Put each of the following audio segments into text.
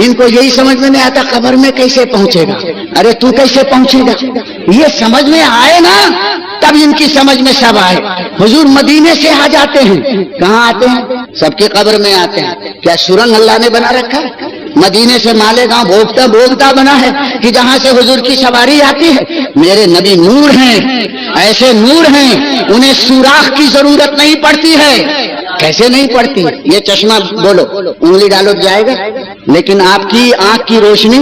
इनको यही समझ में नहीं आता कब्र में कैसे पहुंचेगा। अरे तू कैसे पहुंचेगा, ये समझ में आए ना तब इनकी समझ में सब आए। हुजूर मदीने से आ जाते हैं, कहाँ आते हैं? सबके कब्र में आते हैं। क्या सुरंग अल्लाह ने बना रखा है? मदीने से मालेगांव भोगता भोगता बना है कि जहां से हुजूर की सवारी आती है। मेरे नबी नूर हैं, ऐसे नूर हैं, उन्हें सुराख की जरूरत नहीं पड़ती है। कैसे नहीं पड़ती? ये चश्मा बोलो, उंगली डालो जाएगा, लेकिन आपकी आंख की रोशनी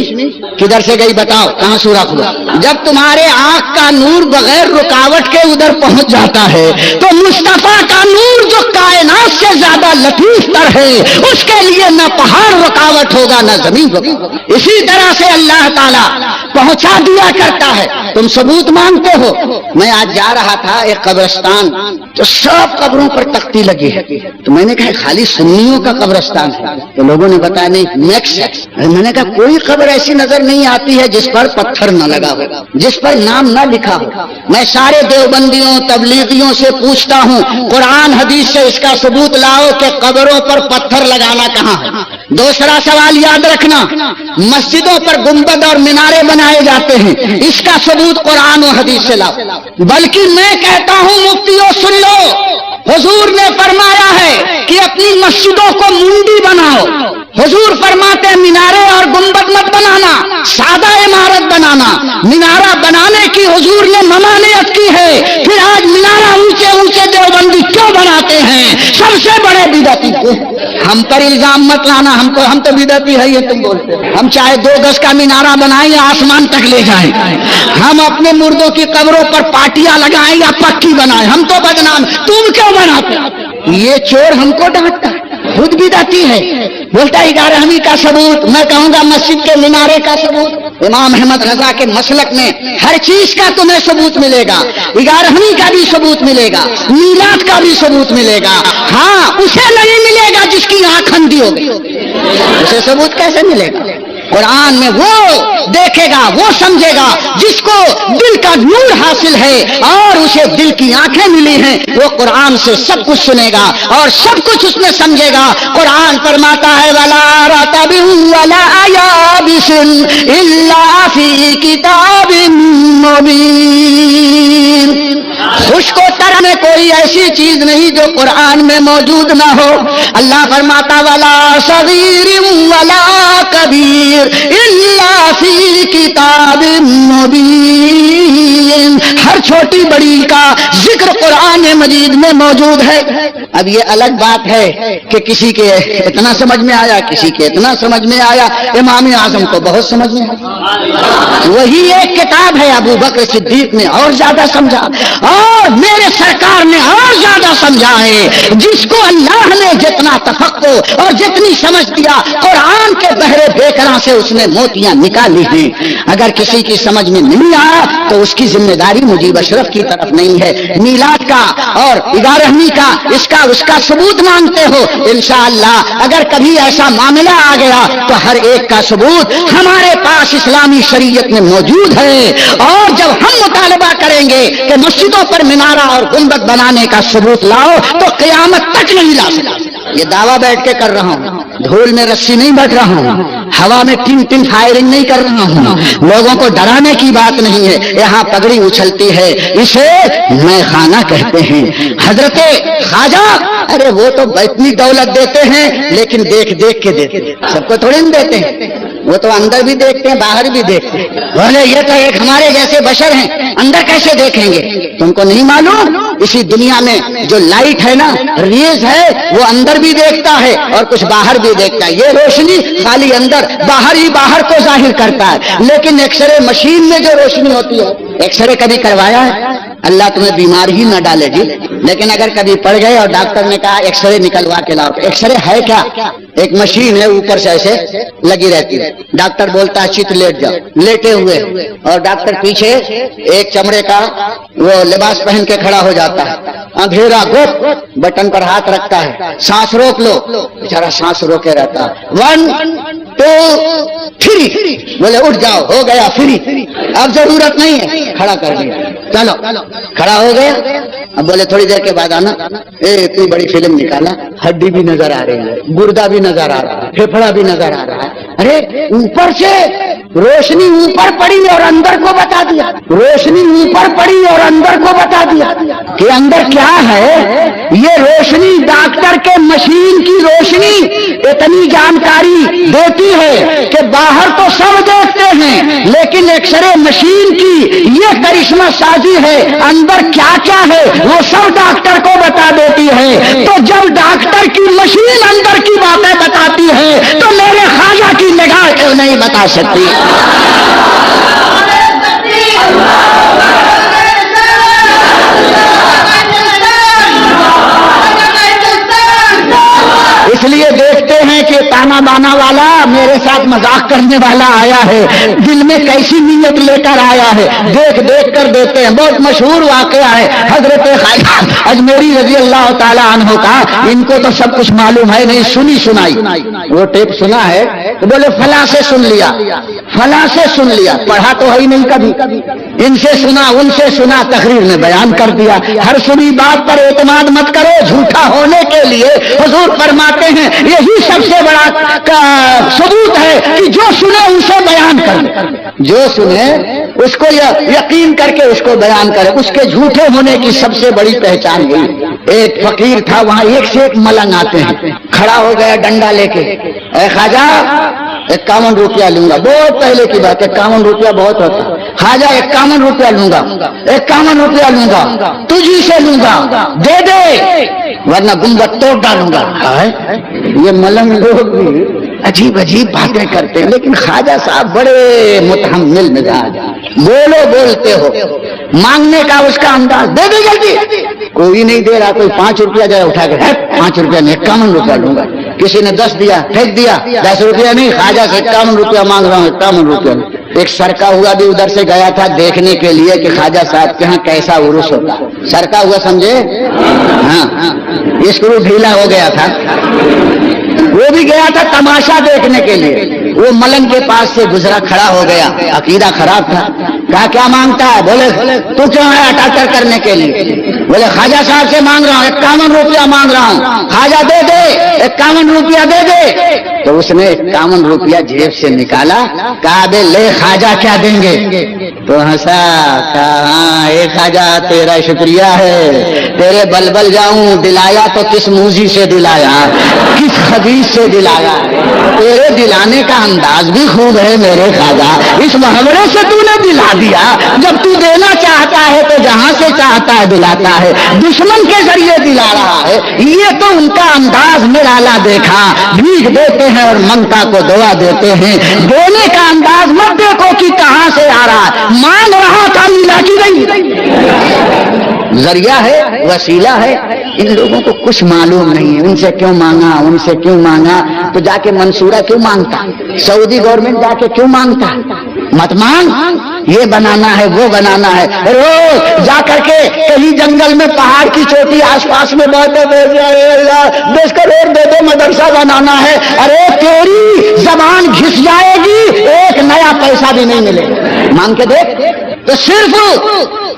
किधर से गई बताओ, कहां सुराख हुआ? जब तुम्हारे आंख का नूर बगैर रुकावट के उधर पहुंच जाता है तो मुस्तफा का नूर जो कायनात से ज्यादा लतीफ तर है, उसके लिए न पहाड़ रुकावट होगा न जमीन रुकावट। इसी तरह से अल्लाह ताला पहुंचा दिया करता है। तुम सबूत मांगते हो। मैं आज जा रहा था एक कब्रिस्तान, तो सब कब्रों पर तख्ती लगी है। तो मैंने कहा खाली सुन्नियों का कब्रिस्तान है, तो लोगों ने बताया नहीं नेक्स्ट है। मैंने कहा कोई खबर ऐसी नजर नहीं आती है जिस पर पत्थर न लगा हो, जिस पर नाम न लिखा हो। मैं सारे देवबंदियों तबलीगियों से पूछता हूँ, कुरान हदीस से इसका सबूत लाओ कि कब्रों पर पत्थर लगाना कहाँ है। दूसरा सवाल याद रखना, मस्जिदों पर गुंबद और मीनारे बनाए जाते हैं, इसका सबूत कुरान और हदीस से लाओ। बल्कि मैं कहता हूँ मुफ्तियों सुन लो, हुजूर ने फरमाया है कि अपनी मस्जिदों को मुंडी बनाओ। हुजूर फरमाते हैं मीनारे और गुंबद मत बनाना, सादा इमारत बनाना। मीनारा बनाने की हुजूर ने ममानियत की है, फिर आज मीनारा ऊंचे ऊंचे देवबंदी क्यों बनाते हैं? सबसे बड़े बिदअती को हम पर इल्जाम मत लाना, हम तो बिदअती है ये तुम बोलते। हम चाहे 2 गज का मीनारा बनाएं या आसमान तक ले जाएं, हम अपने मुर्दों की कब्रों पर पाटियां लगाएं या पक्की बनाएं, हम तो बदनाम। तुम क्यों बनाते? ये चोर हमको डांटता, खुद बिदअती है। बोलता है 11वीं का सबूत, मैं कहूंगा मस्जिद के मीनारे का सबूत। इमाम अहमद रजा के मसलक में हर चीज का तुम्हें सबूत मिलेगा, 11वीं का भी सबूत मिलेगा, मीलाद का भी सबूत मिलेगा। हाँ, उसे नहीं मिलेगा जिसकी आंख अंधी होगी, उसे सबूत कैसे मिलेगा? कुरान में वो देखेगा, वो समझेगा जिसको दिल का नूर हासिल है और उसे दिल की आंखें मिली हैं, वो कुरान से सब कुछ सुनेगा और सब कुछ उसमें समझेगा। कुरान फरमाता है वला रतबिन वला याबिसिन इल्ला फी किताबिन मुबीन। खुश्क व तर में कोई ऐसी चीज नहीं जो कुरान में मौजूद ना हो। अल्लाह फरमाता वला सगीरिन वला कबीर इल्ला फी किताबिन मुबीन। हर छोटी बड़ी का जिक्र कुरान मजीद में मौजूद है। अब ये अलग बात है कि किसी के इतना समझ में आया, किसी के इतना समझ में आया। इमाम आजम को बहुत समझ में आया। वही एक किताब है, अबू बकर सिद्दीक ने और ज्यादा समझा और मेरे सरकार ने और ज्यादा समझा है। जिसको अल्लाह ने जितना तफक्को और जितनी समझ दिया, कुरान के बहरे बेकरां से उसने मोतियां निकाली हैं। अगर किसी की समझ में नहीं आया तो उसकी जिम्मेदारी मुजीब अशरफ की तरफ नहीं है। मीलाद का और 11वीं का इसका उसका सबूत मांगते हो, इंशाअल्लाह अगर कभी ऐसा मामला आ गया तो हर एक का सबूत हमारे पास इस्लामी शरीयत में मौजूद है। और जब हम मुतालबा करेंगे कि मस्जिदों पर मीनारा और गुंबद बनाने का सबूत लाओ तो क़यामत तक नहीं ला सकते। ये दावा बैठ के कर रहा हूँ, धूल में रस्सी नहीं बैठ रहा हूँ, हवा में टिन फायरिंग नहीं कर रहा हूँ, लोगों को डराने की बात नहीं है। यहाँ पगड़ी उछलती है, इसे मैं खाना कहते हैं। हजरते ख्वाजा, अरे वो तो इतनी दौलत देते हैं लेकिन देख देख के देते हैं, सबको थोड़ी न देते हैं। वो तो अंदर भी देखते हैं बाहर भी देखते हैं। बोले ये तो एक हमारे जैसे बशर हैं, अंदर कैसे देखेंगे? तुमको नहीं मालूम? इसी दुनिया में जो लाइट है ना, रेज है, वो अंदर भी देखता है और कुछ बाहर भी देखता है। ये रोशनी खाली अंदर, बाहर ही बाहर को जाहिर करता है। लेकिन एक्सरे मशीन में जो रोशनी होती है, एक्सरे कभी करवाया है? अल्लाह तुम्हें बीमार ही न डालेगी, लेकिन अगर कभी पड़ गए और डॉक्टर ने कहा एक्सरे निकलवा के लाओ, एक्सरे है क्या? एक मशीन है ऊपर से ऐसे लगी रहती है। डॉक्टर बोलता है चित लेट जाओ, लेटे हुए, और डॉक्टर पीछे एक चमड़े का वो लिबास पहन के खड़ा हो जाता है। अंधेरा गुप, बटन पर हाथ रखता है, सांस रोक लो, बेचारा सांस रोके रहता है। 1 2 3 बोले उठ जाओ, हो गया फ्री, अब जरूरत नहीं है, खड़ा कर दिया। चलो खड़ा हो गया। अब बोले थोड़ी देर के बाद आना। कोई बड़ी फिल्म निकाला, हड्डी भी नजर आ रही है, गुर्दा भी नजर आ रहा है, फेफड़ा भी नजर आ रहा है। अरे ऊपर से रोशनी ऊपर पड़ी और अंदर को बता दिया, रोशनी ऊपर पड़ी और अंदर को बता दिया कि अंदर क्या है। ये रोशनी डॉक्टर के मशीन की रोशनी इतनी जानकारी देती है कि बाहर तो सब देखते हैं, लेकिन एक्सरे मशीन की ये करिश्मा साजी है, अंदर क्या क्या है वो सब डॉक्टर को बता देती है। तो जब डॉक्टर की मशीन अंदर की बातें बताती है तो मेरे ख्वाजा की निगाह क्यों नहीं बता सकती। इसलिए देखते हैं कि ताना बाना वाला मेरे साथ मजाक करने वाला आया है, दिल में कैसी नीयत लेकर आया है, देख देख कर देते हैं। बहुत मशहूर वाकया है हजरत ख्वाजा अजमेरी रजी अल्लाह ताला अन्हु का। इनको तो सब कुछ मालूम है नहीं, सुनी सुनाई वो टेप सुना है तो बोले फला से सुन लिया, फला से सुन लिया, पढ़ा तो है ही नहीं कभी, इनसे सुना उनसे सुना, तकरीर में बयान कर दिया। हर सुनी बात पर एतमाद मत करो, झूठा होने के लिए हुजूर फरमाते हैं यही सबसे बड़ा सबूत है कि जो सुने उसे बयान कर, जो सुने उसको यकीन करके उसको बयान करे। उसके झूठे होने की सबसे बड़ी पहचान यही। एक फकीर था, वहां एक से एक मलंग आते हैं, खड़ा हो गया डंडा लेके, ए ख्वाजा 51 रुपया लूंगा। बहुत पहले की बात, 51 रुपया बहुत होता। ख्वाजा 51 रुपया लूंगा, 51 रुपया लूंगा, तुझी से लूंगा, दे दे वरना गुंबद तोड़ डालूंगा। ये मलंग लोग भी अजीब अजीब बातें करते हैं, लेकिन ख्वाजा साहब बड़े मुतहम्मिल मिजाज, बोलो बोलते हो, मांगने का उसका अंदाज, दे दे जल्दी। कोई नहीं दे रहा, कोई 5 रुपया जरा उठा के 5 रुपया नहीं 51 रुपया लूंगा। किसी ने 10 दिया, फेंक दिया, 10 रुपया नहीं, ख्वाजा से 51 रुपया मांग रहा हूँ, 51 रुपया। एक सरका हुआ भी उधर से गया था देखने के लिए कि ख्वाजा साहब के यहाँ कैसा उर्स होता। सरका हुआ समझे, हाँ, स्क्रू ढीला हो गया था, वो भी गया था तमाशा देखने के लिए। वो मलंग के पास से गुजरा, खड़ा हो गया, अकीदा खराब था, कहा क्या मांगता है? बोले तू क्यों है अटाकर करने के लिए? बोले ख्वाजा साहब से मांग रहा हूँ, 51 रुपया मांग रहा हूँ। ख्वाजा दे दे, 51 रुपया दे दे। तो उसने 51 रुपया जेब से निकाला, कहा बे ले ख्वाजा क्या देंगे? तो हंसा, कहा ए ख्वाजा तेरा शुक्रिया है, तेरे बलबल जाऊं, दिलाया तो किस मूजी से दिलाया, किस हदीस से दिलाया, तेरे दिलाने का अंदाज भी खूब है मेरे ख्वाजा, इस मुहावरे से तूने दिला दिया। जब तू देना चाहता है तो जहां से चाहता है दिलाता है, दुश्मन के जरिए दिला रहा है। ये तो उनका अंदाज निराला देखा, भीख देते हैं और ममता को दुआ देते हैं। देने का अंदाज मत देखो कि कहां से आ रहा है, मांग रहा था मिला की नहीं, जरिया है, वसीला है। इन लोगों को कुछ मालूम नहीं है, उनसे क्यों मांगा, उनसे क्यों मांगा, तो जाके मंसूरा क्यों मांगता, सऊदी गवर्नमेंट जाके क्यों मांगता? मत मांग, ये बनाना है वो बनाना है। रोज जा करके कहीं जंगल में पहाड़ की चोटी आसपास में बहुत देश का रोड दे दो, मदरसा बनाना है। अरे तेरी जबान घिस जाएगी, एक नया पैसा भी नहीं मिलेगा। मांग के देख। तो सिर्फ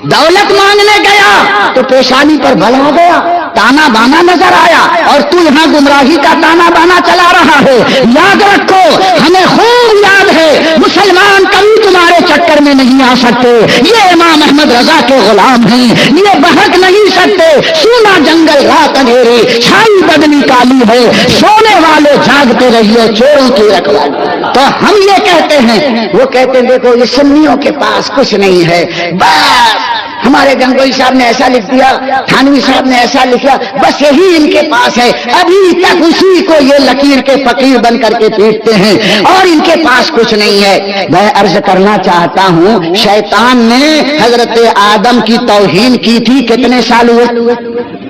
दौलत मांगने गया तो पेशानी पर बल हो गया, ताना बाना नजर आया, और तू यहाँ गुमराही का ताना बाना चला रहा है। याद रखो, हमें खूब याद है, मुसलमान कभी तुम्हारे चक्कर में नहीं आ सकते। ये इमाम अहमद रजा के गुलाम हैं, ये बहक नहीं सकते। सूना जंगल रात अंधेरी, छाई बदली काली है, सोने वाले जागते रहिए, चोरों की रखवाली। तो हम ये कहते हैं, वो कहते हैं देखो ये सुन्नियों के पास कुछ नहीं है, बस हमारे गंगोई साहब ने ऐसा लिख दिया, थानवी साहब ने ऐसा लिखा, बस यही इनके पास है। अभी तक उसी को ये लकीर के फकीर बन करके पीटते हैं और इनके पास कुछ नहीं है। मैं अर्ज करना चाहता हूँ, शैतान ने हजरत आदम की तौहीन की थी, कितने साल हुए?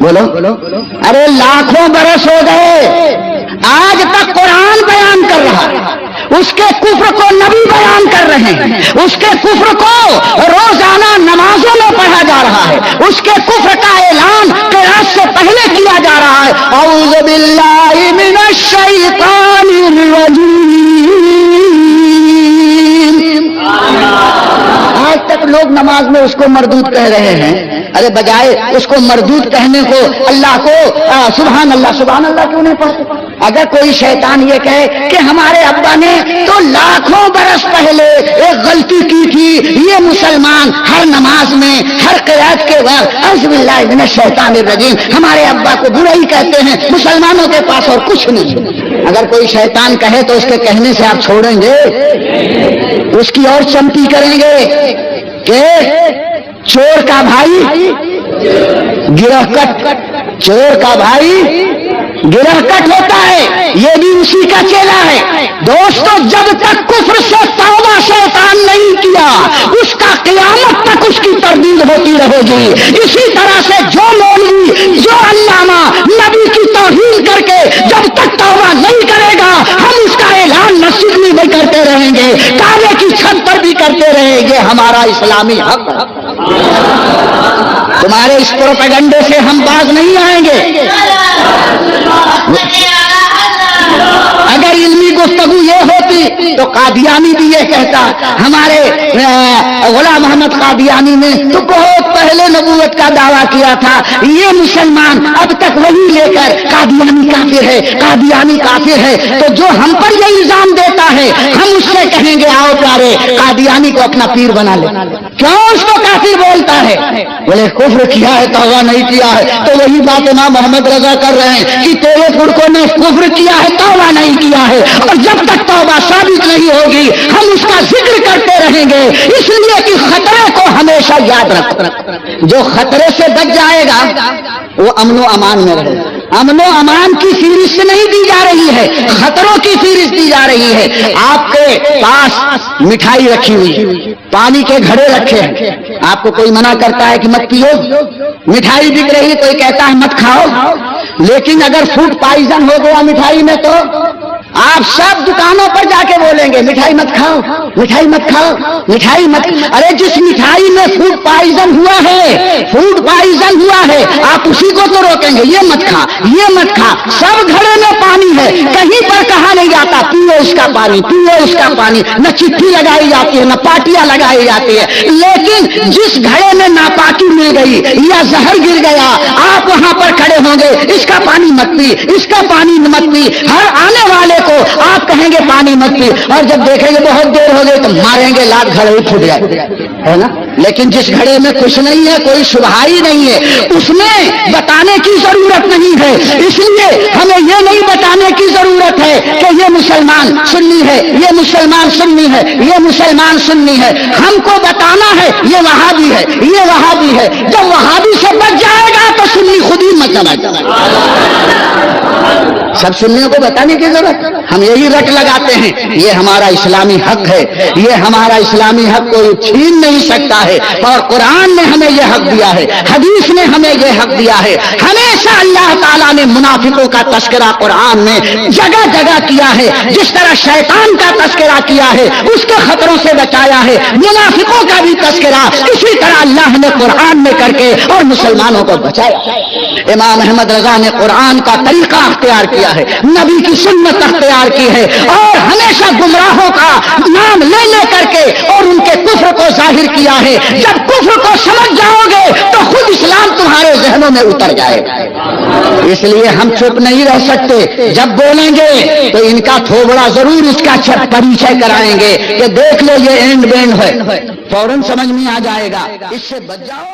बोलो, अरे लाखों बरस हो गए, आज तक कुरान बयान कर रहा है, उसके कुफ्र को नबी बयान कर रहे हैं, उसके कुफ्र को रोजाना नमाजों में पढ़ा जा रहा है, उसके कुफ्र का ऐलान क़ियामत से पहले किया जा रहा है। औज़ु बिल्लाहि मिनश शैतानिर रजीम। आज तक لوگ نماز میں اس کو مردود کہہ رہے ہیں. ارے بجائے اس کو مردود کہنے کو اللہ کو سبحان اللہ کیوں نہیں پڑھتے؟ اگر کوئی شیطان یہ کہے کہ ہمارے ابا نے تو لاکھوں برس پہلے ایک غلطی کی تھی، یہ مسلمان ہر نماز میں ہر قرات کے وقت اعوذ باللہ من الشیطان الرجیم ہمارے ابا کو برا ہی کہتے ہیں، مسلمانوں کے پاس اور کچھ نہیں. اگر کوئی شیطان کہے تو اس کے کہنے سے آپ چھوڑیں گے؟ اس کی اور چمٹی کریں گے کہ چور کا بھائی گرہ کٹ، چور کا بھائی گرہ کٹ ہوتا ہے، یہ بھی اسی کا چیلا ہے. دوستو جب تک کفر سے توبہ شیطان نہیں کیا اس کا قیامت تک اس کی تردید ہوتی رہے گی. اسی طرح سے جو مولوی جو علامہ نبی کی توہین کر کے جب تک توبہ نہیں کرے گا ہم اس کا اعلان مسجد میں بھی کرتے رہیں گے، کعبے کی چھت پر بھی کرتے رہیں گے. ہمارا اسلامی حق، تمہارے اس پروپیگنڈے سے ہم باز نہیں آئیں گے. اگر علمی گفتگو یہ ہوتی تو قادیانی بھی یہ کہتا. ہمارے غلام محمد قادیانی نے تو بہت پہلے نبوت کا دعویٰ کیا تھا، یہ مسلمان اب تک وہی لے کر قادیانی کافر ہے، قادیانی کافر ہے. تو جو ہم پر یہ الزام دیتا ہے ہم اس سے کہیں گے آؤ پیارے قادیانی کو اپنا پیر بنا لے. کیوں اس کو کافر بولتا ہے؟ بولے کفر کیا ہے توبہ نہیں کیا ہے. تو وہی بات امام محمد رضا کر رہے ہیں کہ تیرے فرقوں نے کفر کیا ہے توبہ نہیں کیا ہے، اور جب تک توبہ ثابت نہیں ہوگی ہم اس کا ذکر کرتے رہیں گے. اس لیے کہ خطرے کو ہمیشہ یاد رکھ، جو خطرے سے بچ جائے گا وہ امن و امان میں رہے. امن و امان کی فہرست نہیں دی جا رہی ہے، خطروں کی فہرست دی جا رہی ہے. آپ کے پاس مٹھائی رکھی ہوئی، پانی کے گھڑے رکھے ہیں، آپ کو کوئی منع کرتا ہے کہ مت پیو؟ مٹھائی بک رہی کوئی کہتا ہے مت کھاؤ. لیکن اگر فوڈ پائزن ہو گیا مٹھائی میں تو آپ سب دکانوں پر جا کے بولیں گے مٹھائی مت کھاؤ، مٹھائی مت کھاؤ، مٹھائی مت. ارے جس مٹھائی میں فوڈ پائزن ہوا ہے، فوڈ پائزن ہوا ہے، آپ اسی کو تو روکیں گے یہ مت کھا، یہ مت کھا. سب گھڑے میں پانی ہے، کہیں پر کہا نہیں جاتا پیو اس کا پانی، پیو اس کا پانی. نہ چٹھی لگائی جاتی ہے نہ پاٹیاں لگائی جاتی ہے. لیکن جس گھڑے میں ناپاکی مل گئی یا زہر گر گیا آپ وہاں پر کھڑے ہوں گے اس کا پانی مت پی، اس کا پانی مت پی. ہر آنے والے کو آپ کہیں گے پانی مت پی، اور جب دیکھیں گے بہت دیر ہو گئی تو ماریں گے لات گھڑے ہی پھٹ جائے، ہے نا. لیکن جس گھڑے میں کچھ نہیں ہے، کوئی شبہ ہی نہیں ہے، اس میں بتانے کی ضرورت نہیں ہے. اس لیے ہمیں یہ نہیں بتانے کی ضرورت ہے کہ یہ مسلمان سنی ہے، یہ مسلمان سنی ہے، یہ مسلمان سنی ہے. ہم کو بتانا ہے یہ وہابی ہے، یہ وہابی ہے. جب وہابی سے بچ جائے گا تو سنی خود ہی مت جائے. سب سنیوں کو بتانے کی ضرورت، ہم یہی رٹ لگاتے ہیں یہ ہمارا اسلامی حق ہے، یہ ہمارا اسلامی حق کوئی چھین نہیں سکتا ہے. اور قرآن نے ہمیں یہ حق دیا ہے، حدیث نے ہمیں یہ حق دیا ہے. ہمیشہ اللہ تعالیٰ نے منافقوں کا تذکرہ قرآن میں جگہ جگہ کیا ہے. جس طرح شیطان کا تذکرہ کیا ہے اس کے خطروں سے بچایا ہے، منافقوں کا بھی تذکرہ اسی طرح اللہ نے قرآن میں کر کے اور مسلمانوں کو بچایا. امام احمد رضا نے قرآن کا طریقہ اختیار کیا ہے، نبی کی سنت اختیار کی ہے، اور ہمیشہ گمراہوں کا نام لے لے کر کے اور ان کے کفر کو ظاہر کیا ہے. جب کفر کو سمجھ جاؤ گے تو خود اسلام تمہارے ذہنوں میں اتر جائے گا. اس لیے ہم چپ نہیں رہ سکتے، جب بولیں گے تو ان کا تھوڑا ضرور اس کا پریچے کرائیں گے کہ دیکھ لو یہ اینڈ بینڈ ہے، فوراً سمجھ میں آ جائے گا. اس سے بچ جاؤ.